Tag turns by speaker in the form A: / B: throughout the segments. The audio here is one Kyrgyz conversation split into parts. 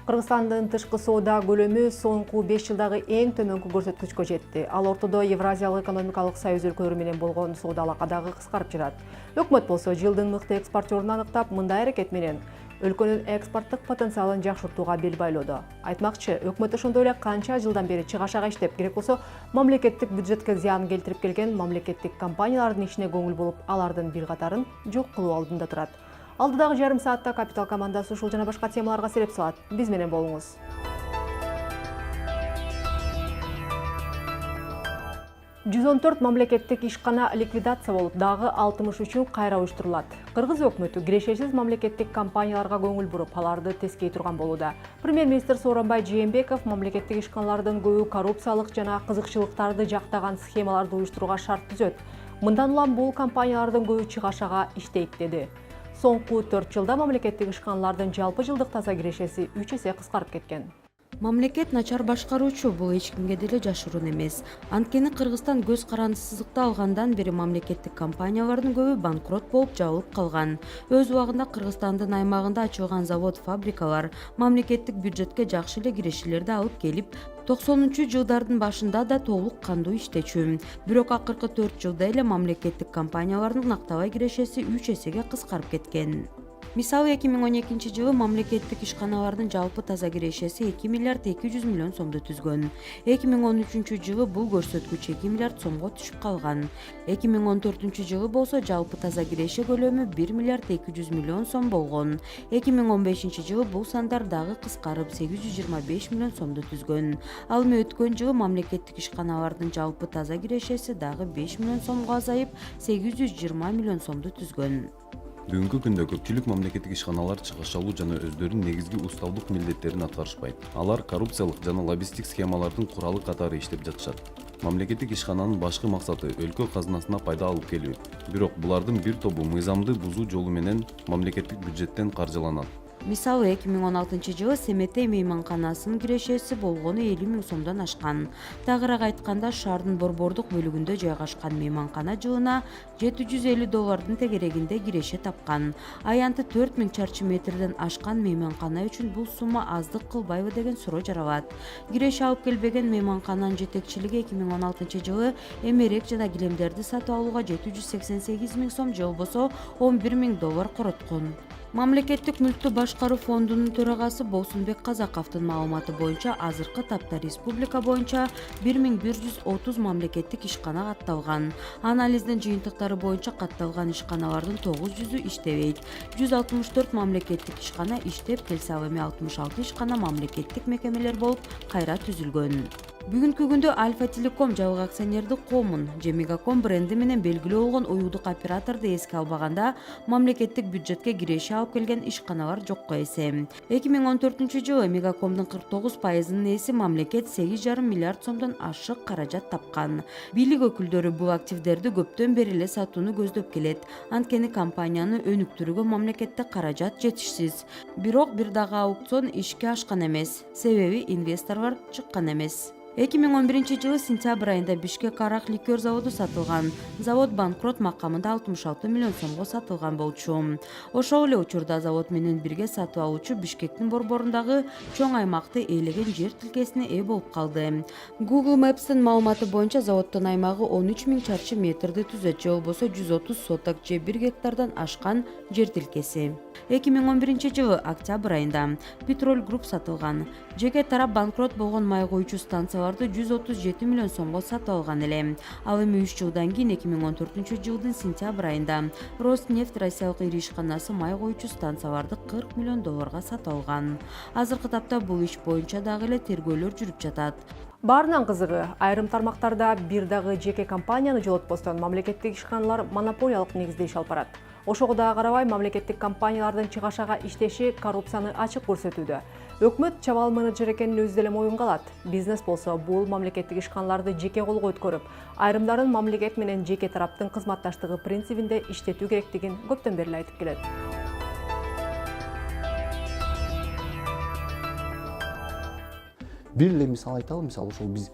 A: Кыргызстандын тышкы соода көлөмү соңку 5 жылдагы эң төмөнкү көрсөткүчкө жетти. Ал ортодо Евразиялык экономикалык союз өлкөлөрү менен болгон соода алака дагы кыскарып жатат. Өкмөт болсо жылдын мыкты экспортерун аныктап, мындай аракет менен өлкөнүн экспорттук потенциалын жакшыртууга бел байлоодо. Айтмакчы, өкмөт ошондой эле канча жылдан бери чыгашага иштеп, керек болсо мамлекеттик бюджетке зыян келтирип келген мамлекеттик компаниялардын ишине көңүл болуп, алардын бир катарын жок кылуу алдында турат. Алдыдагы жарым саатта Капитал командасы ушул жана башка темаларга сереп салат. Биз менен болуңуз. «114 мамлекеттик ишкана ликвидация болуп, дагы 63 кайра уюштурулат. Кыргыз өкмөтү кирешесиз мамлекеттик компанияларга көңүл буруп, аларды тескей турган болууда. Премьер-министр Сооронбай Жээнбеков мамлекеттик ишканалардын көбү коррупциялык жана кызыкчылыктарды жактаган схемаларды уюштурууга шарт түзөт. Мындан улам бул компаниялардын көбү чыгашага иштейт деди. Соңку 4 жылда мамлекеттик ишканалардын жалпы жылдык таза кирешеси 3 эсе кыскарып кеткен.
B: Мамлекет начар башкаруучу, бул эч кимге деле жашыруун эмес. Анткени Кыргызстан көз карандысыздыкта алгандан бери мамлекеттик компаниялардын көбү банкрот болуп жабылып калган. Өз убагында Кыргызстандын аймагында ачылган завод, фабрикалар мамлекеттик бюджетке жакшы эле кирешелерди алып келип, 90-жылдардын башында да толук кандуу иштечү. Бирок акыркы 4 жылда эле мамлекеттик компаниялардын нактабай кирешеси 3 эсеге кыскарып кеткен. Мисалы 2012 жылы мамлекеттик ишканалардын жалпы таза кирешеси 2 миллиард 200 миллион сомду түзгөн. 2013 жылы бул көрсөткүч 2 миллиард сомго түшүп калган. 2014 жылы болсо жалпы таза киреше көлөмү 1 миллиард 200 миллион сом болгон. 2015 жылы бул сандар дагы кыскарып 825 миллион сомду түзгөн. Ал эми өткөн жылы мамлекеттик ишканалардын жалпы таза кирешеси дагы 5 миллион сомго азайып 820 миллион сомду түзгөн.
C: Бүгүнкү күндө көпчүлүк мамлекеттик ишканалар чыгышалуу жана өздөрүнүн негизги уставдык милдеттерин аткарышпайт. Алар коррупциялык жана лоббисттик схемалардын куралы катары иштеп жатышат. Мамлекеттик ишкананын башкы максаты өлкө казынасына пайда алып келүү. Бирок булардын бир тобу мыйзамды бузуу жолу менен мамлекеттик бюджеттен каржыланат.
B: Мисалы 2016 жылы Семетей мейманканасынын кирешеси болгону 50 миң сомдон ашкан. Тагыраак айтканда, шаардын борбордук бөлүгүндө жайгашкан мейманкана жылына $750 тегерегинде киреше тапкан. Аянты 4000 чарчы метрден ашкан мейманкана үчүн бул сумма аздык кылбайбы деген суроо жаралат. Киреше алып келбеген мейманкананын жетекчилиги 2016 жылы эмерек жана килемдерди сатып алууга $788 миң сом же болбосо $11 000 короткон. Мамлекеттик мүлктү башкаруу фондунун төрагасы Болсунбек Казаковдун маалыматы боюнча азыркы тапта республика боюнча 1130 мамлекеттик ишкана катталган. Анализдин жыйынтыктары боюнча катталган ишканалардын 900-ü иштебейт. 164 мамлекеттик ишкана иштеп келсе, ал эми 66 ишкана мамлекеттик мекемелер болуп кайра түзүлгөн. Бүгүнкү күндө Альфа Телеком жабык акционердик коомун же Мегаком бренди менен белгилүү болгон уюлдук операторду эске албаганда мамлекеттик бюджетке киреше алып келген ишканалар жокко эсе. 2014 жылы Мегакомдун 49%-нын ээси мамлекет 8,5 миллиард сомдон ашык каражат тапкан. Бийлик өкүлдөрү бул активдерди көптөн бери эле сатууну көздөп келет. Анткени компанияны өнүктүрүүгө мамлекетте каражат жетишсиз. Бирок бир дагы аукцион ишке ашкан эмес. Себеби инвесторлор чыккан эмес. 2011 жылы сентябрь айында Бишкек арак ликер заводу сатылган. Завод банкрот макамында 66 миллион сомго сатылган болчу. Ошол эле учурда завод менен бирге сатып алуучу Бишкектин борборундагы чоң аймакты ээлеген жер тилкесине ээ болуп калды. Google Maps'тин маалыматы боюнча заводдун аймагы 13 миң чарчы метрди түзөт, же болбосо 130 соток же 1 гектардан ашкан жер тилкеси. 2011 жылы октябрь айында Petrol Group сатылган. Жеке тарап банкрот болгон май коюучу станцияларды 137 миллион сомго сатып алган эле. Ал эми 3 жылдан кийин 2014 жылдын сентябрь айында Роснефть Россиялык ири ишканасы май коюучу станцияларды $40 миллион сатып алган. Азыркы тапта бул иш боюнча дагы эле тергөөлөр жүрүп жатат.
A: Баарынан кызыгы, айрым тармактарда бир дагы жеке компанияны жолотпостон мамлекеттик ишканалар монополиялык негизде иш алып барат. Ошого дагы карабай мамлекеттик компаниялардын чыгашага иштеши коррупцияны ачык көрсөтүүдө. Өкмөт чабал менеджер экенин өзү деле моюнга алат. Бизнес болсо бул мамлекеттик ишканаларды жеке колго өткөрүп, айрымдарын мамлекет менен жеке тараптын кызматташтыгы принцибинде иштетүү керектигин көптөн бери айтып келет.
D: бир эле мисал айталы, мисалы ошол биз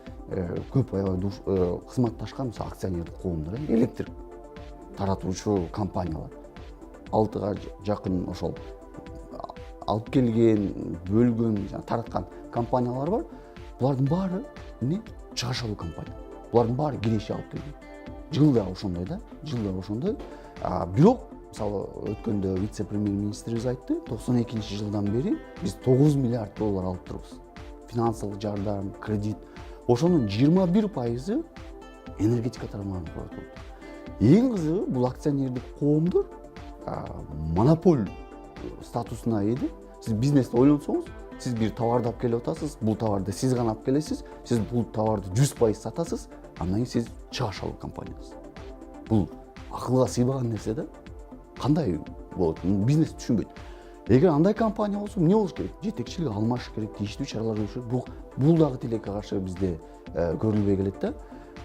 D: көп аябай кызматташкан мисалы акционердик коомдор, электр таратуучу компаниялар 6га жакын ошол алып келген, бөлгөн, тараткан компаниялар бар. Булардын баары эмне? Чыгаш алуу компания. Булардын баары киреше алып келген. Жылда ошондой да, жылда ошондой. Бирок мисалы өткөндө вице-премьер-министрибиз айтты, 92-жылдан бери биз 9 миллиард доллар алып турбуз. Финансылык жардам, кредит. Ошонун 21% энергетика тармагына коротулду. Эң кызыгы бул акционердик коомдор монополь статусуна ээде. Сиз бизнести ойлонсоңуз, сиз бир товарды алып келип атасыз, бул товарды сиз гана алып келесиз, сиз бул товарды 100% сатасыз, андан кийин сиз чыгаш алуу компаниясыз. Бул акылга сыйбаган нерсе да. Кандай болот? Бизнес түшүнбөйт. Эгер андай компания болсо, эмне болуш керек? Жетекчилик алмашыш керек, тийиштүү чаралар көрүш керек. Бул дагы тилекке каршы бизде көрүлбөй келет да.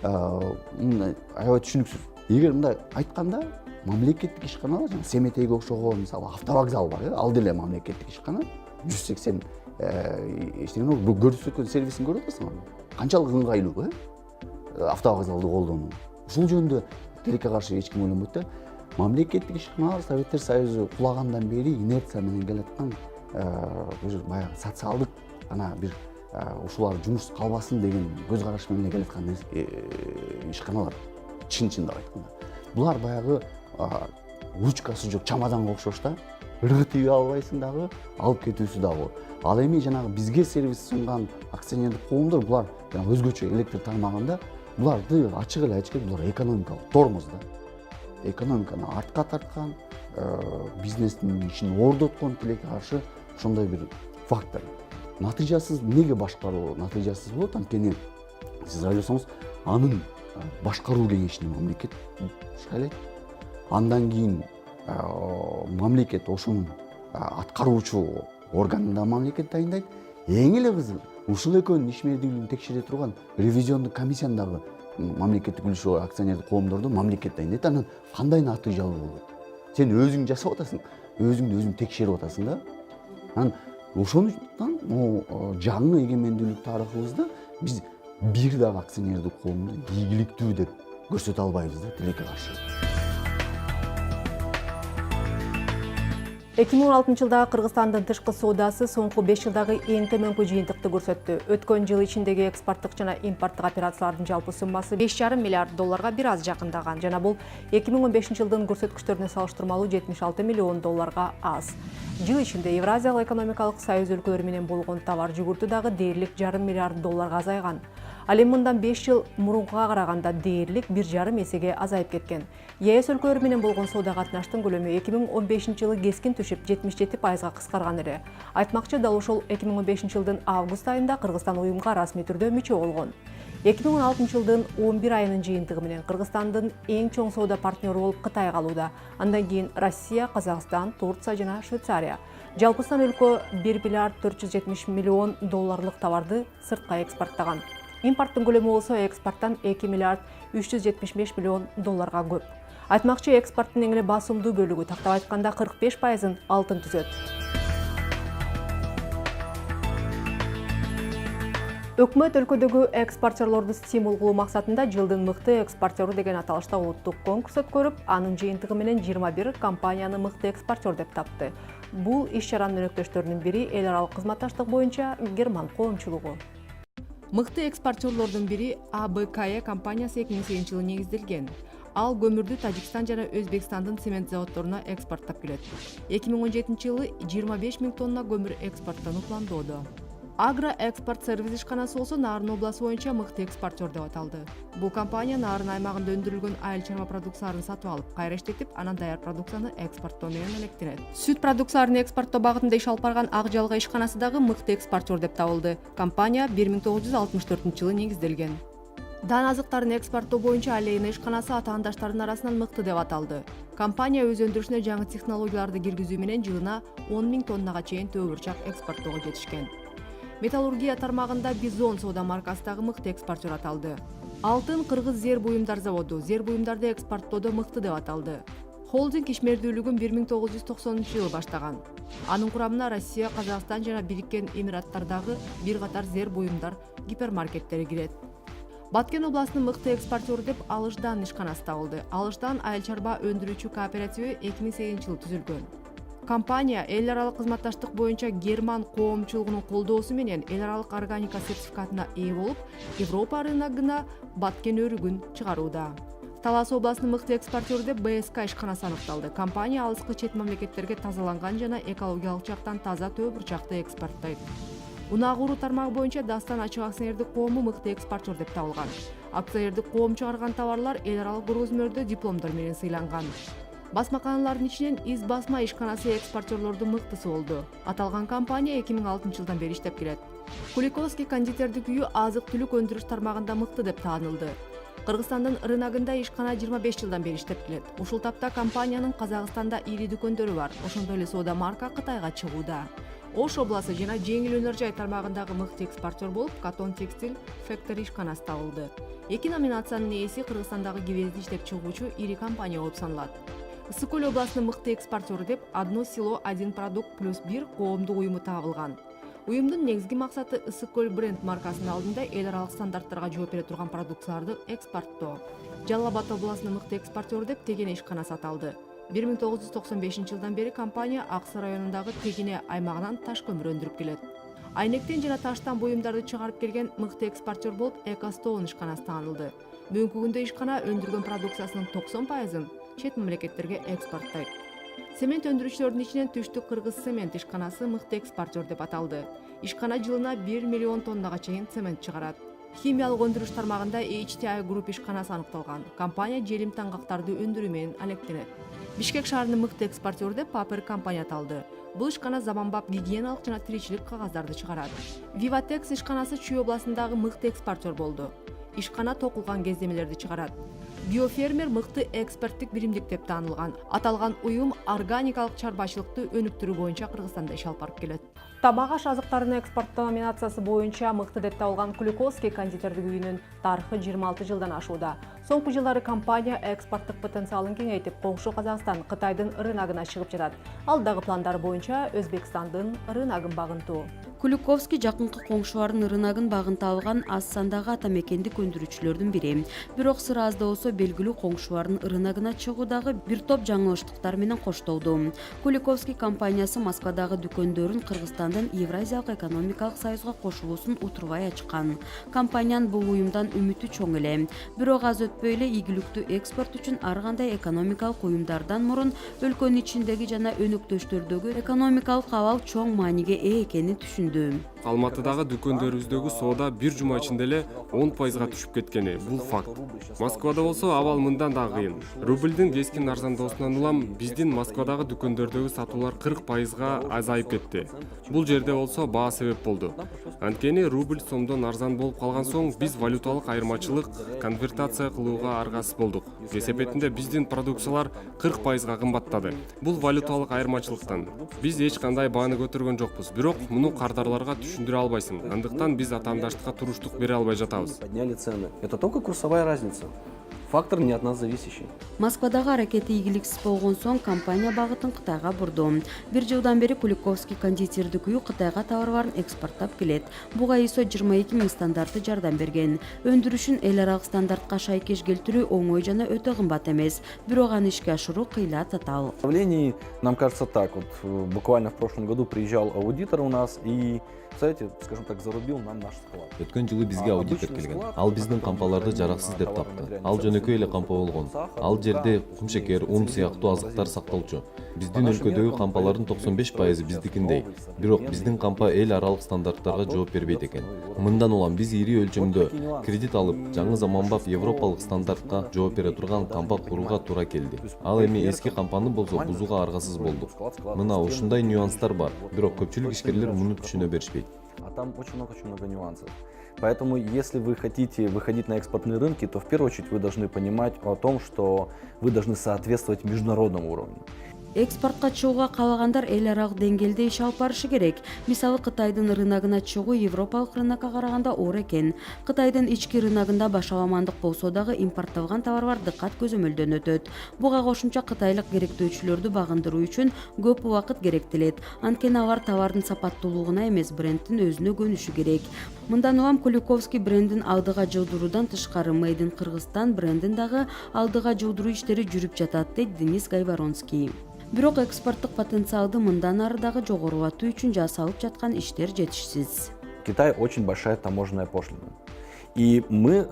D: Аябай түшүнүксүз. Эгер мындай айтканда, мамлекеттик ишканалар, жана Семетейге окшогон, мисалы автовокзал бар, ал деле мамлекеттик ишкана. 180 эчтене бул көрсөткөн сервисин көрүп атасыңарбы? Канчалык ыңгайлуу, автовокзалды колдонуу. Ушул жөнүндө тилекке каршы эч ким ойлонбойт да. Мамлекеттик ишканалар Советтер Союзу кулагандан бери инерция менен келаткан бир баягы социалдык бир ушулар жумуш калбасын деген көз караш менен келаткан ишканалар. Чын-чындап айтканда. Булар баягы ручкасы жок чамаданга окшош да. Ыргытып албайсың дагы, алып кетүүсү дагы. Ал эми жанагы бизге сервис сунган акционердик коомдор булар өзгөчө электр тармагында буларды ачык эле айтыш керек, булар экономикалык тормоз да. Экономиканы артка тарткан, бизнестин ишин ордоткон тилекке каршы ошондой бир фактор. Натыйжасыз эмнеге башкаруу натыйжасыз болот? Анткени сиз ойлосоңуз, анын башкаруу кеңешине мамлекет шайлайт. Андан кийин мамлекет ошонун аткаруучу органында мамлекет дайындайт. Эң эле кызыгы, ушул экөөнүн ишмердүүлүгүн текшере турган ревизиондук комиссияндагы мамлекеттик үлүшү акционердик коомдорду мамлекет дайындайт. Анан кандай натыйжалуу болот? Сен өзүң жасап атасың, өзүңдү өзүң текшерип атасың да. Анан ошондуктан жаңы эгемендүүлүк тарыхыбызда биз бир дагы акционердик коомду ийгиликтүү деп көрсөтө албайбыз да, тилекке каршы.
A: 2016 жылдагы Кыргызстандын тышкы соодасы соңку 5 жылдагы эң төмөнкү жыйынтыкты көрсөттү. Өткөн жыл ичиндеги экспорттук жана импорттук операциялардын жалпы суммасы 5,5 миллиард долларга бир аз жакындаган. Жана бул 2015 жылдын көрсөткүчтөрүнө салыштырмалуу 76 миллион долларга аз. Жыл ичинде Евразиялык экономикалык союз өлкөлөрү менен болгон товар жүгүртүү дагы дээрлик 1,5 миллиард долларга азайган. Ал эми мындан 5 жыл мурункуга караганда дээрлик 1,5 эсеге азайып кеткен. ЕС өлкөлөрү менен болгон соода катнаштын көлөмү 2015 жылы кескин түшүп 77%га кыскарган эле. Айтмакчы, дал ошол 2015 жылдын август айында Кыргызстан уюмга расмий түрдө мүчө болгон. 2016 жылдын 11 айынын жыйынтыгы менен Кыргызстандын эң чоң соода партнеру болуп Кытай калууда. Андан кийин Россия, Казакстан, Турция жана Швейцария. Жалпы сан өлкө 1 миллиард 470 миллион долларлык товарды сыртка экспорттаган. Импорттун көлөмү болсо экспорттан 2 миллиард 375 миллион долларга көп. Айтмакчы, экспорттун эң эле басымдуу бөлүгү, тактап айтканда 45%-ын алтын түзөт. Өкмөт өлкөдөгү экспортерлорду стимул кылуу максатында жылдын мыкты экспортеру деген аталышта улуттук конкурс өткөрүп, анын жыйынтыгы менен 21 компанияны мыкты экспортер деп тапты. Бул иш чаранын өнөктөштөрүнүн бири эл аралык кызматташтык боюнча Герман коомчулугу. Мыкты экспортерлордун бири АБКЕ компаниясы 2008 жылы негизделген. Ал көмүрдү Тажикстан жана Өзбекстандын цемент заводдоруна экспорттоп келет. 2017 жылы 25 000 тонна көмүр экспорттону пландоодо. Агро экспорт сервис ишканасы болсо Нарын областы боюнча мыкты экспортер деп аталды. Бул компания Нарын аймагында өндүрүлгөн айыл чарба продукцияларын сатып алып, кайра иштетип, анан даяр продукцияны экспорттоо менен алектенет. Сүт продукцияларын экспорттоо багытында иш алып барган Ак Жалга ишканасы дагы мыкты экспортер деп табылды. Компания 1964 жылы негизделген. Дан азыктарын экспорттоо боюнча Алейна ишканасы атаандаштардын арасынан мыкты деп аталды. Компания өз өндүрүшүнө жаңы технологияларды киргизүү менен жылына 10 000 тоннага чейин төбүрчак экспорттоого жетишкен. Металлургия тармагында Бизон соода маркасындагы мыкты экспортер аталды. Алтын Кыргыз зер буюмдар заводу зер буюмдарды экспорттоодо мыкты деп аталды. Холдинг ишмердүүлүгүн 1990 баштаган. Анын курамына Россия, Казакстан жана Бириккен Эмираттардагы бир катар зер буюмдар гипермаркеттери кирет. Баткен областынын мыкты экспортеру деп Алыштан ишканасы табылды. Алыштан айыл чарба өндүрүүчү кооперативи 2008-жылы түзүлгөн. Компания эл аралык кызматташтык боюнча Герман коомчулугунун колдоосу менен эл аралык органика сертификатына ээ болуп, Европа рыногуна баткен өрүгүн чыгарууда. Талас областынын мыкты экспортеру деп БСК ишканасы аныкталды. Компания алыскы чет мамлекеттерге тазаланган жана экологиялык жактан таза төө бурчакты экспорттойт. Унаа куруу тармагы боюнча Дастан ачык акционердик коому мыкты экспортер деп табылган. Акционердик коом чыгарган товарлар эл аралык көргөзмөлөрдө дипломдор менен сыйланган. Басмаканалардын ичинен Из басма ишканасы экспортерлордун мыктысы болду. Аталган компания 2006-жылдан бери иштеп келет. Куликовский кондитердик үйү азык-түлүк өндүрүш тармагында мыкты деп таанылды. Кыргызстандын рыногунда ишкана 25 жылдан бери иштеп келет. Ушул тапта компаниянын Казакстанда ири дүкөндөрү бар. Ошондой эле соода марка Кытайга чыгууда. Ош областы жана жеңил өнөр жай тармагындагы мыкты экспортер болуп, Катон Текстиль Factory ишканасы табылды. Эки номинациянын ээси Кыргызстандагы кебезди иштеп чыгуучу ири компания болуп саналат. Ысык Көл областынын мыкты экспортеру деп Одно село, один продукт плюс 1 коомдук уюму табылган. Уюмдун негизги максаты Ысык Көл бренд маркасынын алдында эл аралык стандарттарга жооп бере турган продукцияларды экспорттоо. Жалал Абад областынын мыкты экспортеру деп Тегене ишканасы аталды. 1995-жылдан бери компания Аксы районундагы Тегене аймагынан таш көмүр өндүрүп келет. Айнектен жана таштан буюмдарды чыгарып келген мыкты экспортер болуп Экостоун ишканасы таанылды. Бүгүнкү күндө ишкана өндүргөн продукциясынын 90%-ын чет мамлекеттерге экспорттойт. Цемент өндүрүүчүлөрдүн ичинен Түштүк Кыргыз цемент ишканасы мыкты экспортер деп аталды. Ишкана жылына 1 миллион тоннага чейин цемент чыгарат. Химиялык өндүрүш тармагында HTI Group ишканасы аныкталган. Компания желим таңгактарды өндүрүү менен алектенет. Бишкек шаарынын мыкты экспортеру деп Paper компания аталды. Бул ишкана заманбап гигиеналык жана тиричилик кагаздарды чыгарат. Vivatex ишканасы Чүй областындагы мыкты экспортер болду. Ишкана токулган кездемелерди чыгарат. Биофермер мыкты эксперттик биримдик деп таанылган. Аталган уюм органикалык чарбачылыкты өнүктүрүү боюнча Кыргызстанда иш алып барып келет. Тамак аш азыктарынын экспорттоо номинациясы боюнча мыкты деп табылган Куликовский кондитердик үйүнүн тарыхы 26 жылдан ашууда. Соңку жылдары компания экспорттук потенциалын кеңейтип, коңшу Казакстан, Кытайдын рыногуна чыгып жатат. Алдагы пландары боюнча Өзбекстандын рыногун багынтуу.
B: Куликовский жакынкы коңшулардын рыногун багынта алган аз сандагы ата мекендик өндүрүүчүлөрдүн бири. Бирок сыры аз да болсо белгилүү коңшулардын рыногуна чыгуудагы бир топ жаңылыштыктар менен коштолду. Куликовский компаниясы Москвадагы дүкөндөрүн Кыргызстандын Евразиялык экономикалык союзга кошулуусун утурбай ачкан. Компаниянын бул уюмдан үмүтү чоң эле. Бирок аз өтпөй эле ийгиликтүү экспорт үчүн ар кандай экономикалык уюмдардан мурун өлкөнүн ичиндеги жана өнөктөштөрдөгү экономикалык абал чоң мааниге ээ экенин түшүндү.
E: Алматыдагы дүкөндөрүбүздөгү соода бир жума ичинде эле 10%-га түшүп кеткени бул факт. Москвада болсо абал мындан да кыйын. Рубльдин кескин арзандоосунан улам биздин Москвадагы дүкөндөрдөгү сатуулар 40%-га азайып кетти. Бул жерде болсо баа себеп болду. Анткени рубль сомдон арзан болуп калган соң биз валюталык айырмачылык конвертация кылууга аргасыз болдук. Эсепетинде биздин продукциялар 40%-га кымбаттады. Бул валюталык айырмачылыктан. Биз эч кандай бааны көтөргөн жокпуз. Бирок муну кардарларга түшүндүрө албайсың. Андыктан биз атаандаштыкка туруштук бере албай жатабыз.
F: Подняли цены. Это только курсовая разница. Фактор не от нас зависящий.
B: Москвадагы аракети ийгиликсиз болгон соң компания багытын Кытайга бурду. Бир жылдан бери Куликовский кондитердик үйү Кытайга товарларын экспорттап келет. Буга ISO 22000 стандарты жардам берген. Өндүрүшүн эл аралык стандартка шайкеш келтирүү оңой жана өтө кымбат эмес. Бирок аны ишке ашыруу кыйла татаал.
F: В управлении нам кажется так. Вот буквально в прошлом году приезжал аудитор у нас и, знаете, скажем так, зарубил нам наш склад.
C: Өткөн жылы бизге аудитор келген. Ал биздин кампаларды жараксыз деп тапты. Ал жөнөкөй эле кампа болгон. Ал жерде кумшекер, ун сыяктуу азыктар сакталчу. Биздин өлкөдөгү кампалардын 95% биздикиндей. Бирок биздин кампа эл аралык стандарттарга жооп бербейт экен. Мындан улам биз ири өлчөмдө кредит алып, жаңы заманбап европалык стандартка жооп бере турган кампа курууга туура келди. Ал эми эски кампаны болсо бузууга аргасыз болдук. Мына ушундай нюанстар бар. Бирок көпчүлүк ишкерлер муну түшүнө беришпейт.
F: А там очень много нюансов. Поэтому, если вы хотите выходить на экспортные рынки, то в первую очередь вы должны понимать о том, что вы должны соответствовать международному уровню.
B: экспортко чыгууга каалагандар эл аралык деңгээлде иш алып барышы керек. Мисалы Кытайдын рыногуна чыгуу европалык рынокко караганда оор экен. Кытайдын ички рыногунда башаламандык болсо дагы импортталган товарлар дыккат көзөмөлдөн өтөт. Буга кошумча кытайлык керектөөчүлөрдү багындыруу үчүн көп убакыт керектелет. Анткени алар товардын сапаттуулугуна эмес, брендтин өзүнө көнүшү керек. Мындан улам Куликовский брендин алдыга жылдыруудан тышкары Made in Кыргызстан брендин дагы алдыга жылдыруу иштери жүрүп жатат, дейт Денис Гайворонский. Бирок экспорттук потенциалды мындан ары дагы жогорулатуу үчүн жасалып жаткан иштер жетишсиз.
F: Китай очень большая таможенная пошлина. И мы,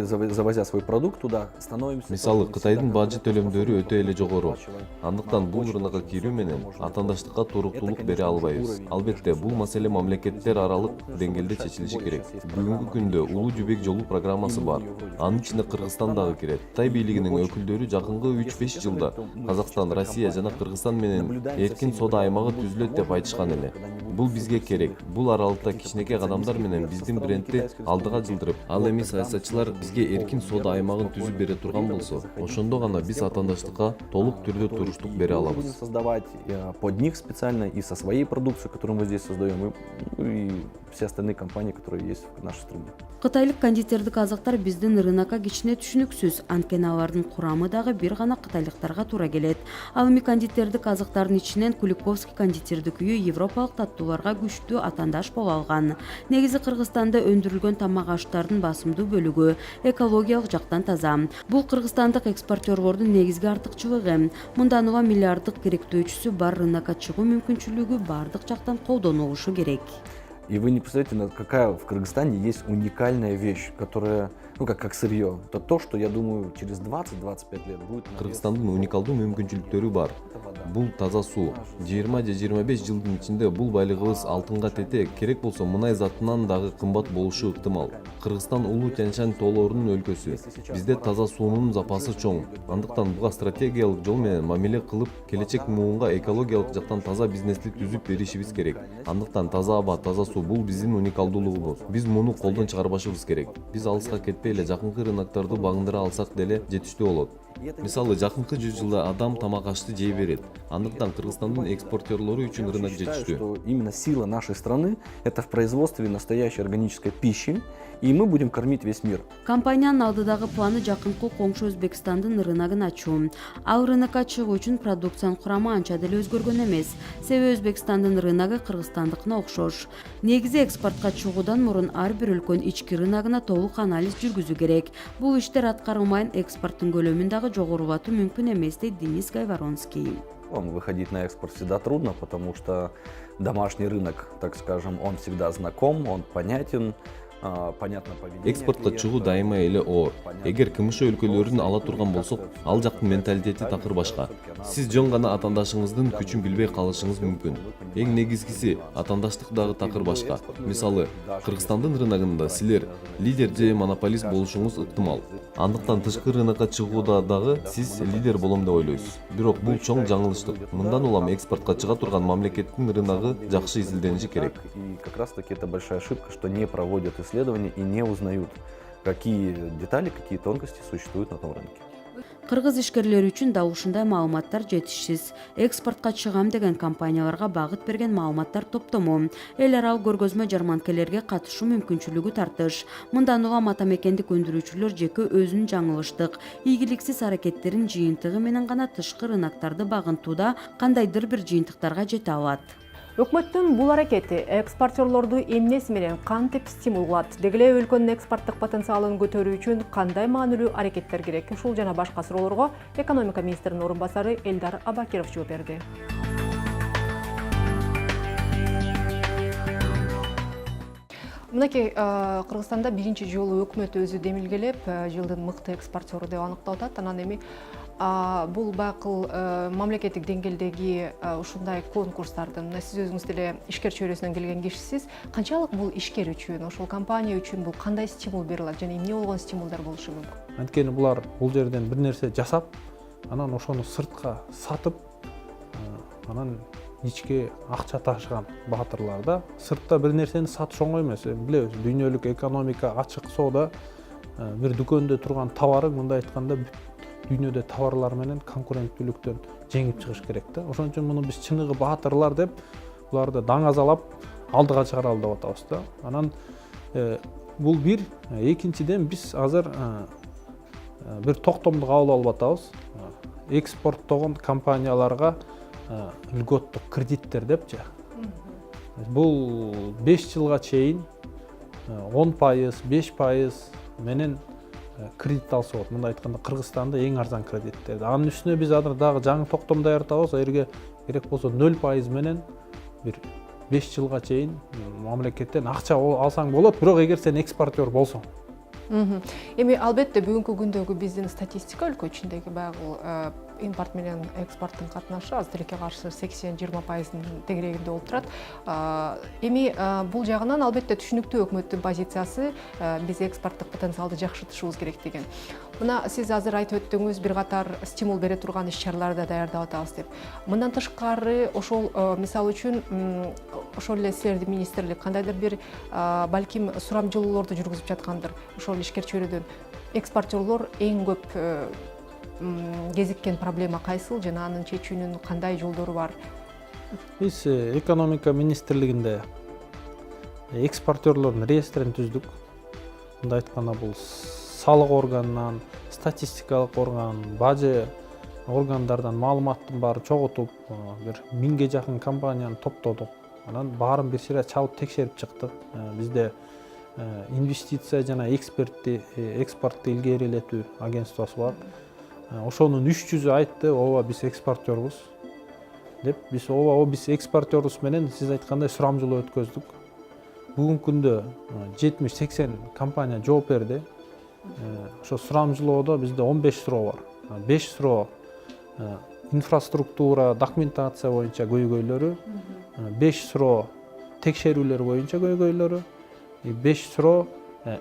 F: завозя свой продукт туда, становимся...
C: Мисалы, Кытайдын бажы төлөмдөрү өтө эле жогору. Андыктан бул рынокко кирүү менен атаандаштыкка туруктуулук бере албайбыз. Албетте, бул маселе мамлекеттер аралык деңгээлде чечилиши керек. Бүгүнкү күндө Улуу жибек жолу программасы бар. Анын ичине Кыргызстан дагы кирет. Кытай бийлигинин өкүлдөрү жакынкы 3-5 жылда Казакстан, Россия жана Кыргызстан менен эркин соода аймагы түзүлөт деп айтышкан эле. Бул бизге керек. Бул аралыкта кичинекей кадамдар менен биздин брендти алдыга жылдырып, ал эми саясатчылар бизге эркин соода аймагын түзүп бере турган болсо, ошондо гана биз атаандаштыкка толук түрдө туруштук бере алабыз.
F: Создавать под них специально и со своей продукцией, которую мы здесь создаем, и все остальные компании, которые есть в нашей стране.
B: Кытайлык кондитердик азыктар биздин рынокко кичине түшүнүксүз, анткени алардын курамы дагы бир гана кытайлыктарга туура келет. Ал эми кондитердик азыктардын ичинен Куликовский кондитердик үйү европалык таттууларга күчтүү атаандаш боло алган. Негизи Кыргызстанда өндүрүлгөн тамак аштардын басымдуу бөлүгү экологиялык жактан таза. Бул кыргызстандык экспортёрлордун негизги артыкчылыгы. Мындан улам миллиарддык керектөөчүсү бар рынокко чыгуу мүмкүнчүлүгү бардык жактан колдонулушу керек.
F: И вы не представляете, какая в Кыргызстане есть уникальная вещь, которая, как сырье. Это то, что, я думаю, через 20-25 лет будет...
C: Кыргызстандын уникалдуу мүмкүнчүлүктөрү бар. Бул таза суу. 20 же 25 жылдын ичинде бул байлыгыбыз алтынга тете, керек болсо мунай затынан дагы кымбат болушу ыктымал. Кыргызстан улуу Тянь-Шань тоолорунун өлкөсү. Бизде таза суунун запасы чоң. Андыктан буга стратегиялык жол менен мамиле кылып, келечек муунга экологиялык жактан таза бизнести түзүп беришибиз керек. Андыктан таза аба, таза суу бул биздин уникалдуулугубуз. Биз муну колдон чыгарбашыбыз керек. Биз алыска кетпей эле жакынкы рынокторду багындыра алсак деле жетиштүү болот. Мисалы, жакынкы 100 жылда адам тамак ашты жей берет. Андыктан Кыргызстандын экспортёрлору үчүн рынок жетиштүү.
F: Именно сила нашей страны — это в производстве настоящей органической пищи, и мы будем кормить весь мир.
B: Компаниянын алдыдагы планы жакынкы коңшу Өзбекстандын рыногун ачуу. Ал рынокко чыгуу үчүн продукциянын курамы анча деле өзгөргөн эмес. Себеби Өзбекстандын рыногу Кыргызстандыкына окшош. Негизи экспортко чыгуудан мурун ар бир өлкөнүн ички рыногуна толук анализ жүргүзүү керек. Бул иштер аткарылмайын экспорттун көлөмүн дагы жогорулатуу мүмкүн эмес, дейт Денис Гайворонский.
F: Выходить на экспорт всегда трудно, потому что домашний рынок, так скажем, он всегда знаком, он понятен.
C: Экспортко чыгуу дайыма эле оор. Эгер КМШ өлкөлөрүн ала турган болсок, ал жактын менталитети такыр башка. Сиз жөн гана атаандашыңыздын күчүн билбей калышыңыз мүмкүн. Эң негизгиси атаандаштык дагы такыр башка. Мисалы, Кыргызстандын рыногунда силер лидер же монополист болушуңуз ыктымал. Андыктан тышкы рынокко чыгууда дагы сиз лидер болом деп ойлойсуз. Бирок бул чоң жаңылыштык. Мындан улам экспортко чыга турган мамлекеттин рыногу жакшы изилдениши керек.
F: И как раз таки это большая ошибка, что не проводят исследования и не узнают, какие детали, какие тонкости существуют на том рынке.
B: Кыргыз ишкерлери үчүн да ушундай маалыматтар жетишсиз. Экспортко чыгам деген компанияларга багыт берген маалыматтар топтому, эл аралык көргөзмө жарманкелерге катышуу мүмкүнчүлүгү тартыш. Мындан улам ата мекендик өндүрүүчүлөр жеке өзүнүн жаңылыштык, ийгиликсиз аракеттерин жыйынтыгы менен гана тышкы рыноктарды багынтууда кандайдыр бир жыйынтыктарга жете алат.
A: Өкмөттүн бул аракети экспортёрлорду эмнеси менен кантип стимул кылат? Деги эле өлкөнүн экспорттук потенциалын көтөрүү үчүн кандай маанилүү аракеттер керек? Ушул жана башка суроолорго экономика министринин орун басары Элдар Абакиров жооп берди. Мынакей, Кыргызстанда биринчи жолу өкмөт өзү демилгелеп, жылдын мыкты экспортёру деп аныктап атат. Анан эми бул байкыл мамлекеттик деңгээлдеги ушундай конкурстардын, сиз өзүңүз деле ишкер чөйрөсүнөн келген кишисиз, канчалык бул ишкер үчүн, ошол компания үчүн бул кандай стимул бере алат жана эмне болгон стимулдар болушу мүмкүн?
G: Анткени булар бул жерден бир нерсе жасап, анан ошону сыртка сатып, анан ичке акча ташыган баатырлар да. Сыртта бир нерсени сатыш оңой эмес. Билебиз, дүйнөлүк экономика, ачык соода бир дүкөндө турган товарың, мындай айтканда дүйнөдө товарлар менен конкуренттүүлүктөн жеңип чыгыш керек да. Ошон үчүн муну биз чыныгы баатырлар деп буларды даңазалап алдыга чыгаралы деп атабыз да. Анан бул бир, экинчиден биз азыр бир токтомду кабыл алып атабыз. Экспорттогон компанияларга льготтук кредиттер депчи. Бул 5 жылга чейин 10%, 5% менен кредит алса болот. Мындай айтканда Кыргызстанда эң арзан кредиттер. Анын үстүнө биз азыр дагы жаңы токтом даярдабыз. Эрге керек болсо 0% менен бир 5 жылга чейин мамлекеттен акча алсаң болот, бирок эгер сен экспортер болсоң.
A: Эми албетте бүгүнкү күндөгү биздин статистика өлкө ичиндеги баягы импорт менен экспорттун катнашы аз тилекке каршы 80-20%-ын тегерегинде болуп турат. Эми бул жагынан албетте түшүнүктүү өкмөттүн позициясы биз экспорттук потенциалды жакшыртышыбыз керек деген. Мына сиз азыр айтып өттүңүз, бир катар стимул бере турган иш-чараларды даярдап атабыз деп. Мындан тышкары ошол мисалы үчүн ошол эле силердин министрлик кандайдыр бир балким сурамжылоолорду жүргүзүп жаткандыр. Ошол ишкер чөйрөдөн экспортерлор эң көп кезиккен проблема кайсыл жана анын чечүүнүн кандай жолдору бар?
G: Биз экономика министрлигинде экспортерлордун реестрин түздүк. Мындай айтканда бул салык органынан, статистикалык орган, бажы органдардан маалыматтын баарын чогултуп, бир 1000ге жакын компанияны топтодук. Анан баарын бир сыйра чалып текшерип чыктык. Бизде инвестиция жана экспортты илгерилетүү агентствосу бар. Ошонун 300-ü айтты, ооба биз экспортербуз деп. Биз ооба биз экспортербуз менен сиз айткандай сурамжылоо өткөздүк. Бүгүнкү күндө 70-80 компания жооп берди. Ошо сурамжылоодо бизде 15 суроо бар. 5 суроо инфраструктура, документация боюнча көйгөйлөрү, 5 суроо текшерүүлөр боюнча көйгөйлөрү, 5 суроо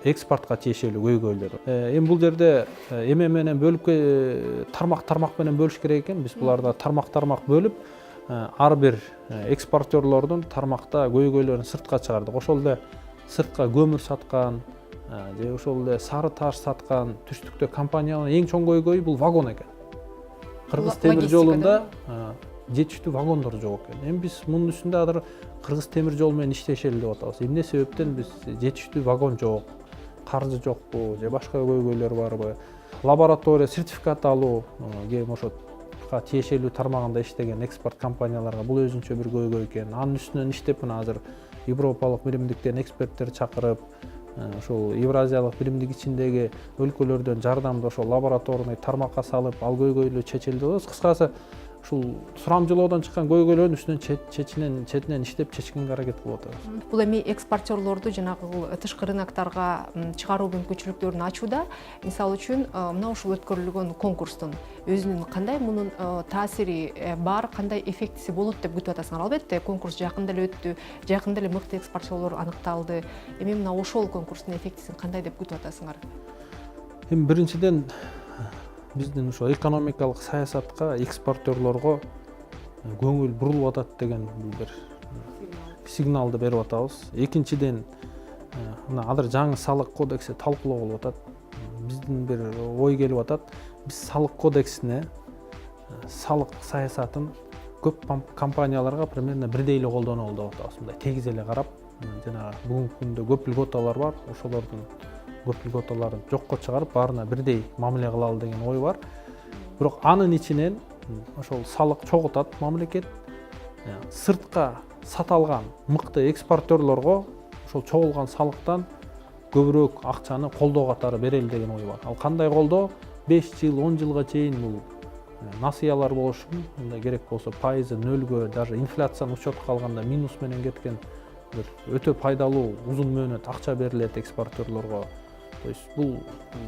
G: экспортко тиешелүү көйгөйлөрү. Эми бул жерде эме менен бөлүп тармак менен бөлүш керек экен. Биз буларды тармак бөлүп, ар бир экспортерлордун тармакта көйгөйлөрүн сыртка чыгардык. Ошол эле сыртка көмүр саткан, же ошол эле сары таш саткан түштүктө компаниянын эң чоң көйгөйү бул вагон экен. Кыргыз темир жолунда жетиштүү вагондор жок экен. Эми биз мунун үстүндө азыр Кыргыз темир жол менен иштешели деп атабыз. Эмне себептен биз жетиштүү вагон жок, каржы жокпу, же башка көйгөйлөр барбы? Лаборатория сертификат алуу, кем ошого тиешелүү тармагында иштеген экспорт компанияларга бул өзүнчө бир көйгөй экен. Анын үстүнөн иштеп мына азыр Европалык биримдиктен эксперттер чакырып, ошол Евразиялык биримдик ичиндеги өлкөлөрдөн жардамды ошол лабораторный тармакка салып, ал көйгөйлү чечилди деп. Кыскасы ушул сурамжылоодон чыккан көйгөйлөрдүн үстүнөн четинен иштеп чечкенге аракет кылып атабыз.
A: Бул эми экспортерлорду жанагы тышкы рыноктарга чыгаруу мүмкүнчүлүктөрүн ачууда, мисалы үчүн мына ушул өткөрүлгөн конкурстун өзүнүн кандай мунун таасири бар, кандай эффектиси болот деп күтүп атасыңар? Албетте конкурс жакында эле өттү, жакында эле мыкты экспортерлор аныкталды. Эми мына ошол конкурстун эффектисин кандай деп күтүп атасыңар?
G: Эми биринчиден биздин ошо экономикалык саясатка экспортерлорго көңүл бурулуп атат деген бир сигналды берип атабыз. Экинчиден, мына азыр жаңы салык кодекси талкуулоо болуп атат. Биздин бир ой келип атат. Биз салык кодексине салык саясатын көп компанияларга примерно бирдей эле колдонолу деп атабыз. Мындай тегиз эле карап, жана бүгүнкү күндө көп льготалар бар. Ошолордун көп льготаларын жокко чыгарып, баарына бирдей мамиле кылалы деген ой бар. Бирок анын ичинен ошол салык чогултат мамлекет. Сыртка саталган мыкты экспортерлорго ошол чогулган салыктан көбүрөөк акчаны колдоо катары берели деген ой бар. Ал кандай колдоо? 5 жыл, 10 жылга чейин бул насыялар болушу, мындай керек болсо пайызы нөлгө, даже инфляцияны учетко алганда минус менен кеткен бир өтө пайдалуу узун мөөнөт акча берилет экспортерлорго. То есть бул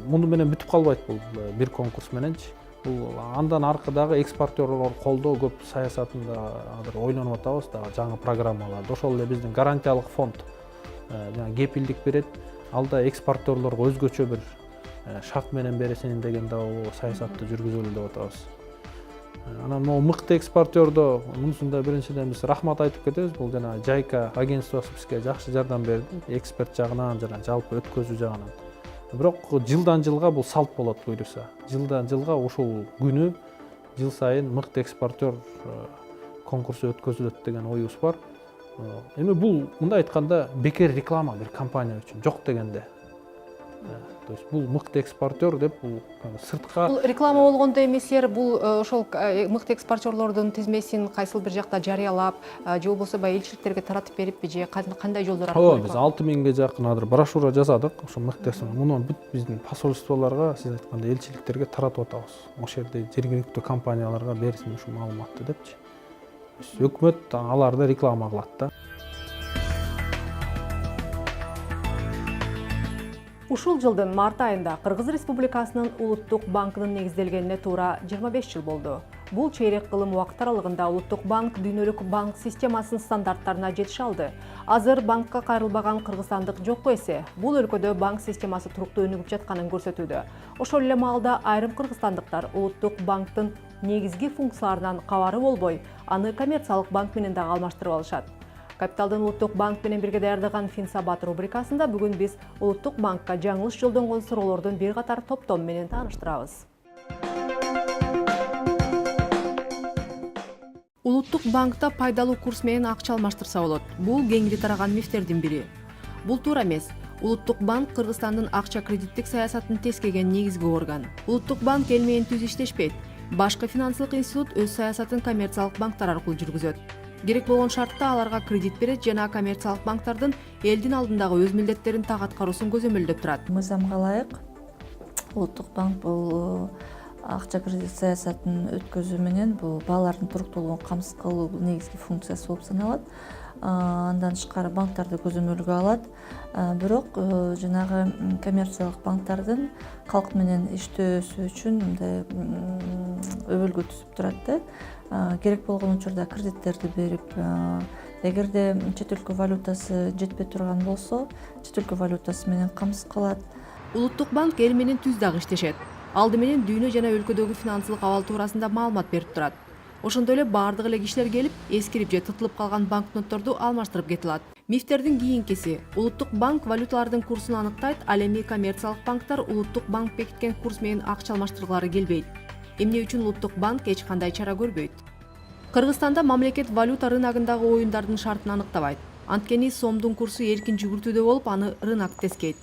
G: муну менен бүтүп калбайт бул бир конкурс мененчи. Бул андан аркадагы экспортерлор колдоо көп саясатында азыр ойлонуп атабыз дагы жаңы программаларды. Ошол эле биздин гарантиялык фонд жана кепилдик берет. Алда экспортерлорго өзгөчө бир шарт менен бересин деген дагы саясатты жүргүзөлү деп атабыз. Анан могу мыкты экспортердо мунусунда биринчиден биз рахмат айтып кетебиз. Бул жана Жайка агентствосу бизге жакшы жардам берди, эксперт жагынан жана жалпы өткөзүү жагынан. бирок жылдан жылга бул салт болот буюрса. Жылдан жылга ошол күнү жыл сайын мыкты экспортер конкурсу өткөзүлөт деген оюбуз бар. Эми бул мындай айтканда бекер реклама бир компания үчүн жок дегенде. То есть бул мыкты экспортер деп бул сыртка
A: Бул реклама болгондо эмесер, бул ошол мыкты экспортерлордун тизмесин кайсыл бир жакта жарыялап, же болбосо баягы элчиликтерге таратып бериппи, же кандай жолдор аркылуу?
G: биз 6000ге жакын адыр брошюра жасадык. Ошо мыктысын муну бүт биздин посольстволорго, сиз айткандай элчиликтерге таратып атабыз. Ошол жерде жергиликтүү компанияларга берсин ушу маалыматты депчи. Өкмөт аларды реклама кылат да.
A: Ушул жылдын март айында Кыргыз Республикасынын Улуттук банкынын негизделгенине туура 25 жыл болду. Бул чейрек кылым убакыт аралыгында Улуттук банк дүйнөлүк банк системасынын стандарттарына жетише алды. Азыр банкка кайрылбаган кыргызстандык жокко эсе, бул өлкөдө банк системасы туруктуу өнүгүп жатканын көрсөтүүдө. Ошол эле маалда айрым кыргызстандыктар Улуттук банктын негизги функцияларынан кабары болбой, аны коммерциялык банк менен дагы алмаштырып алышат. Капиталдын Улуттук банк менен бирге даярдаган Финсабат рубрикасында бүгүн биз Улуттук банкка жаңылыш жолдонгон суроолордун бир катар топтому менен тааныштырабыз. Улуттук банкта пайдалуу курс менен акча алмаштырса болот. Бул кеңири тараган мифтердин бири. Бул туура эмес. Улуттук банк Кыргызстандын акча кредиттик саясатын тескеген негизги орган. Улуттук банк эл менен түз иштешпейт. Башкы финансылык институт өз саясатын коммерциялык банктар аркылуу жүргүзөт. Керек болгон шартта аларга кредит берет жана коммерциялык банктардын элдин алдындагы өз милдеттерин так аткаруусун көзөмөлдөп турат.
H: Мыйзамга ылайык Улуттук банк бул акча кредит саясатын өткөзүү менен бул баалардын туруктуулугун камсыз кылуу бул негизги функциясы болуп саналат. Андан тышкары банктарды көзөмөлгө алат. Бирок жанагы коммерциялык банктардын калк менен иштөөсү үчүн мындай өбөлгө түзүп турат да. Керек болгон учурда кредиттерди берип, эгерде чет өлкө валютасы жетпей турган болсо, чет өлкө валютасы менен камсыз кылат.
A: Улуттук банк эл менен түз дагы иштешет. Алды менен дүйнө жана өлкөдөгү финансылык абал туурасында маалымат берип турат. Ошондой эле баардык эле кишилер келип, эскирип же тытылып калган банкнотторду алмаштырып кете алат. Мифтердин кийинкиси Улуттук банк валюталардын курсун аныктайт, ал эми коммерциялык банктар Улуттук банк бекиткен курс менен акча алмаштыргылары келбейт. Эмне үчүн Улуттук банк эч кандай чара көрбөйт? Кыргызстанда мамлекет валюта рыногундагы оюндардын шартын аныктабайт. Анткени сомдун курсу эркин жүгүртүүдө болуп, аны рынок тескейт.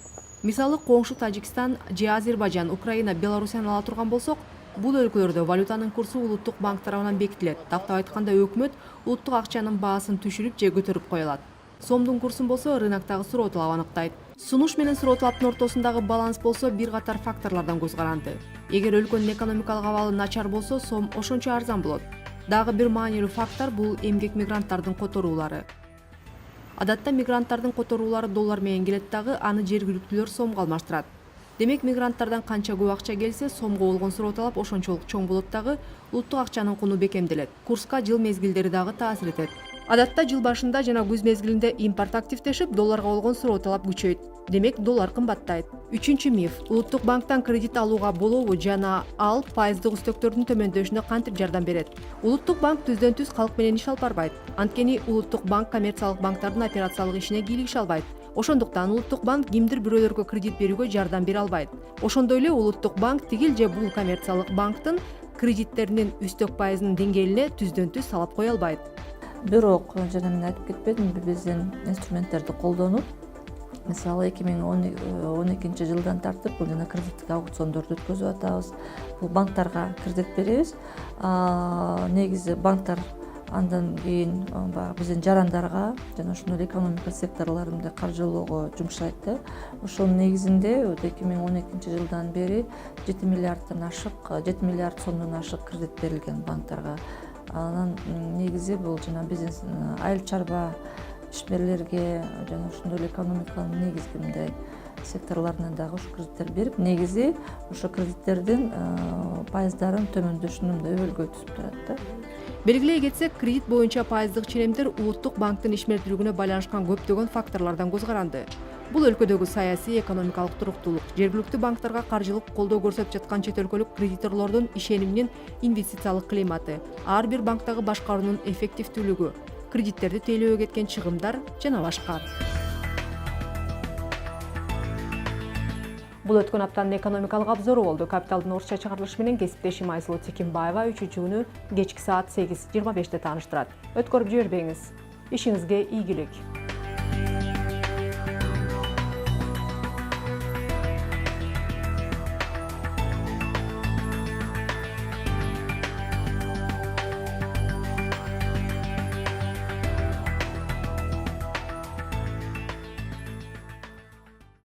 A: Мисалы, коңшу Тажикстан же Азербайжан, Украина, Беларусияны ала турган болсок, бул өлкөлөрдө валютанын курсу Улуттук банк тарабынан бекитилет. Тактап айтканда, өкмөт улуттук акчанын баасын түшүрүп же көтөрүп кое алат. Сомдун курсун болсо рыноктогу суроо талап аныктайт. Сунуш менен суроо талаптын ортосундагы баланс болсо бир катар факторлордон көз каранды. Эгер өлкөнүн экономикалык абалы начар болсо, сом ошончо арзан болот. Дагы бир маанилүү фактор бул эмгек мигранттардын которуулары. Адатта мигранттардын которуулары доллар менен келет дагы, аны жергиликтүүлөр сомго алмаштырат. Демек мигранттардан канча көп акча келсе, сомго болгон суроо талап ошончолук чоң болот дагы, улуттук акчанын куну бекемделет. Курска жыл мезгилдери дагы таасир этет. Адатта жыл башында жана күз мезгилинде импорт активдешип, долларга болгон суроо талап күчөйт. Демек доллар кымбаттайт. Үчүнчү миф. Улуттук банктан кредит алууга болобу жана ал пайыздык үстөктөрдүн төмөндөшүнө кантип жардам берет? Улуттук банк түздөн түз калк менен иш алып барбайт. Анткени Улуттук банк коммерциялык банктардын операциялык ишине кийлигише албайт. Ошондуктан Улуттук банк кимдир бирөөлөргө кредит берүүгө жардам бере албайт. Ошондой эле Улуттук банк тигил же бул коммерциялык банктын кредиттеринин үстөк пайызынын деңгээлине түздөн түз салап кое албайт.
H: Бирок жана мен айтып кетпедимби, биздин инструменттерди колдонуп, мисалы 2012 жылдан тартып бул жана кредиттик аукциондорду өткөзүп атабыз. Бул банктарга кредит беребиз. Негизи банктар андан кийин биздин жарандарга жана ошондой эле экономика секторлорунда каржылоого жумшайт да. Ошонун негизинде 2012 жылдан бери 7 миллиард сомдон ашык кредит берилген банктарга. Анан негизи бул жана бизнес айыл чарба ишмерлерге жана ошондой эле экономиканын негизги мындай секторлоруна дагы ошо кредиттер берип, негизи ошо кредиттердин пайыздарын төмөндөшүнө мындай өбөлгө түзүп турат да.
A: Белгилей кетсек, кредит боюнча пайыздык ченемдер Улуттук банктын ишмердүүлүгүнө байланышкан көптөгөн факторлордон көз каранды. Бул өлкөдөгү саясий, экономикалык туруктуулук, жергиликтүү банктарга каржылык колдоо көрсөтүп жаткан чет өлкөлүк кредиторлордун ишениминин инвестициялык климаты, ар бир банктагы башкаруунун эффективдүүлүгү, кредиттерди тейлөөгө кеткен чыгымдар жана башка. Бул өткөн аптанын экономикалык обзору болду. Капиталдын орусча чыгарылышы менен кесиптешим Айсулуу Текимбаева 3-күнү кечки саат 8:25 тааныштырат. Өткөрүп жибербеңиз. Ишиңизге ийгилик.